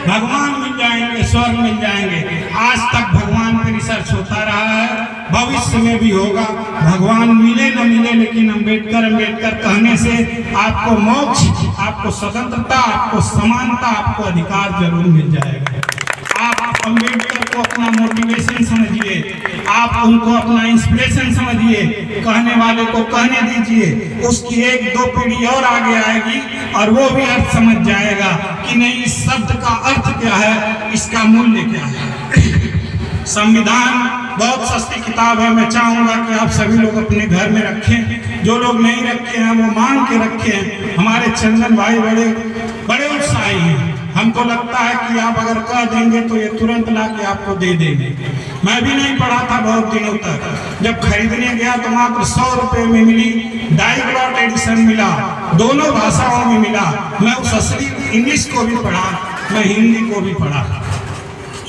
भगवान मिल जाएंगे, स्वर्ग मिल जाएंगे। आज तक भगवान पे रिसर्च होता रहा है, भविष्य में भी होगा। भगवान मिले न मिले, लेकिन अम्बेडकर कहने से आपको मोक्ष, आपको स्वतंत्रता, आपको समानता, आपको अधिकार जरूर मिल जाएगा। आप अम्बेडकर को अपना मोटिवेशन समझिए, आप उनको अपना इंस्पिरेशन समझिए, कहने वाले को कहने दीजिए, उसकी 1-2 पीढ़ी और आगे आएगी और वो भी अर्थ समझ जाएगा कि नहीं, इस शब्द का अर्थ क्या है, इसका मूल्य क्या है। संविधान बहुत सस्ती किताब है, मैं चाहूँगा कि आप सभी लोग अपने घर में रखें। जो लोग नहीं रखे हैं वो मांग के रखें। हमारे चंदन भाई बड़े उत्साही हैं। हमको लगता है कि आप अगर कह देंगे तो ये तुरंत ला के आपको दे देंगे। मैं भी नहीं पढ़ा था बहुत दिनों तक, जब खरीदने गया तो मात्र 100 रुपये में मिली। डाइग्लॉट एडिशन मिला, दोनों भाषाओं में मिला। मैं उस असली इंग्लिश को भी पढ़ा, मैं हिंदी को भी पढ़ा,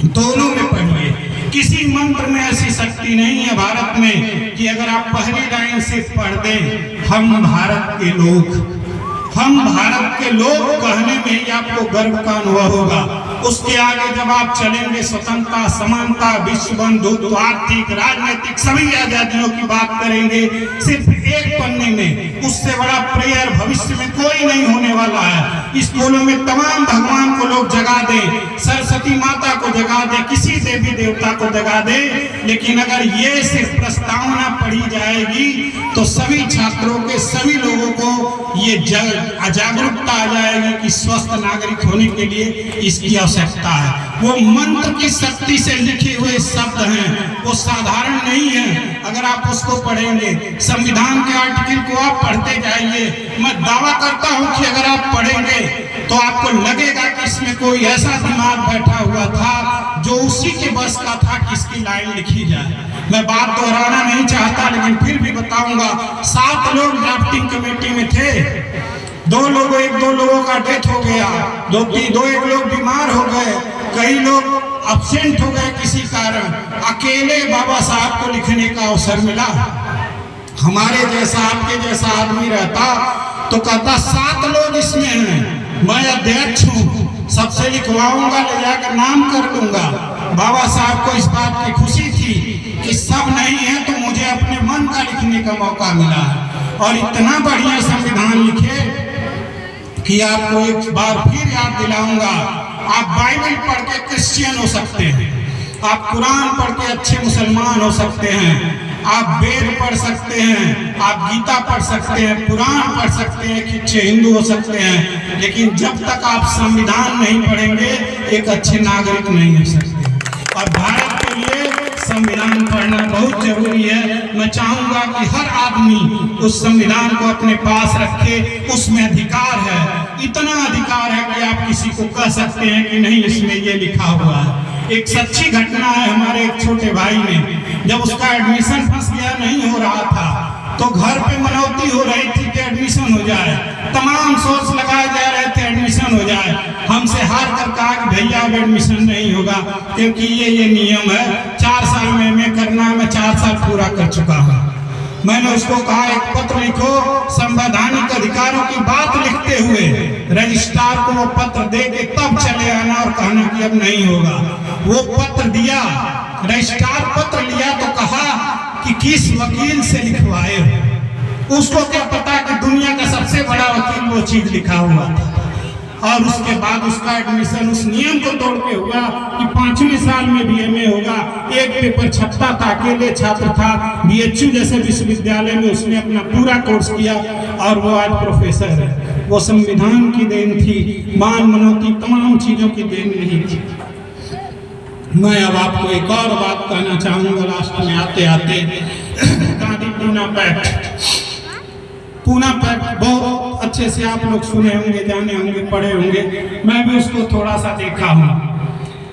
दोनों में पढ़िए। किसी मंत्र में ऐसी शक्ति नहीं है भारत में कि अगर आप पहली लाइन से पढ़ दें, हम भारत के लोग, हम भारत के लोग कहने में ही आपको गर्व का अनुभव होगा। उसके आगे जब आप चलेंगे, स्वतंत्रता, समानता, विश्व बंधुत्व, आर्थिक, राजनीतिक सभी आजादियों की बात करेंगे सिर्फ एक पन्ने में। उससे बड़ा प्रेयर भविष्य में कोई नहीं होने वाला है। स्कूलों में तमाम भगवान को लोग जगा दें, सरस्वती माता को जगा दें, किसी देवी देवता को जगा दें, लेकिन अगर ये सिर्फ प्रस्तावना पढ़ी जाएगी तो सभी छात्रों के, सभी लोगों को ये जागरूकता आ जाएगी कि स्वस्थ नागरिक होने के लिए इसकी आवश्यकता है। वो मंत्र की शक्ति से लिखे हुए शब्द हैं, वो साधारण नहीं है। अगर आप उसको पढ़ेंगे, संविधान के आर्टिकल को आप पढ़ते जाइए, मैं दावा करता हूं कि अगर आप पढ़ेंगे तो आपको लगेगा कि इसमें कोई ऐसा दिमाग बैठा हुआ था जो उसी के बस का था कि इसकी लाइन लिखी जाए। मैं बात दोहराना नहीं चाहता, लेकिन फिर भी बताऊंगा। 7 लोग ड्राफ्टिंग कमेटी में थे, 1-2 लोगों का डेथ हो गया, 1 लोग बीमार हो गए, कई लोग अब्सेंट हो गए किसी कारण। अकेले बाबा साहब को लिखने का अवसर मिला। हमारे जैसा, आपके जैसा आदमी रहता तो कहता 7 लोग इसमें हैं, मैं अध्यक्ष हूँ, सबसे लिखवाऊंगा, ले जाकर नाम कर दूंगा। बाबा साहब को इस बात की खुशी थी कि सब नहीं है तो मुझे अपने मन का लिखने का मौका मिला है। और इतना बढ़िया संविधान लिखे कि आपको एक बार फिर याद दिलाऊंगा, आप बाइबल पढ़ के क्रिश्चियन हो सकते हैं, आप कुरान पढ़ के अच्छे मुसलमान हो सकते हैं, आप वेद पढ़ सकते हैं, आप गीता पढ़ सकते हैं, पुराण पढ़ सकते हैं, कि अच्छे हिंदू हो सकते हैं, लेकिन जब तक आप संविधान नहीं पढ़ेंगे एक अच्छे नागरिक नहीं हो सकते। और भारत के लिए संविधान पढ़ना बहुत जरूरी है। मैं चाहूंगा कि हर आदमी उस संविधान को अपने पास रखे, उसमें अधिकार है, इतना अधिकार है कि आप किसी को कह सकते हैं कि नहीं इसमें ये लिखा हुआ है। एक सच्ची घटना है, हमारे एक छोटे भाई ने, जब उसका एडमिशन फंस गया, नहीं हो रहा था, तो घर पे मनौती हो रही थी कि एडमिशन हो जाए, तमाम सोर्स लगाए जा रहे थे एडमिशन हो जाए। हमसे हार कर कहा कि भैया अब एडमिशन नहीं होगा, क्योंकि ये नियम है, 4 साल में एमए करना है, मैं 4 साल पूरा कर चुका हूँ। मैंने उसको कहा एक पत्र लिखो, संवैधानिक अधिकारों की बात लिखते हुए रजिस्ट्रार को वो पत्र दे के तब चले आना और कहना कि अब नहीं होगा। वो पत्र दिया, रजिस्ट्रार पत्र लिया तो कहा कि किस वकील से लिखवाए हो। उसको क्या पता कि दुनिया का सबसे बड़ा वकील वो चीज लिखा हुआ था। और उसके बाद उसका एडमिशन उस नियम को तोड़ के हुआ कि 5वें साल में बीएमए होगा। एक पेपर छपता था, अकेले छात्र था, बीएचयू जैसे विश्वविद्यालय में उसने अपना पूरा कोर्स किया और वो आज प्रोफेसर है। वो संविधान की देन थी, मान मनौती तमाम चीजों की देन नहीं थी। मैं अब आपको एक और बात कहना चाहूंगा लास्ट में आते आते। गांधी पूना पैक्ट बहुत अच्छे से आप लोग सुने होंगे, जाने होंगे, पढ़े होंगे, मैं भी उसको थोड़ा सा देखा हूँ।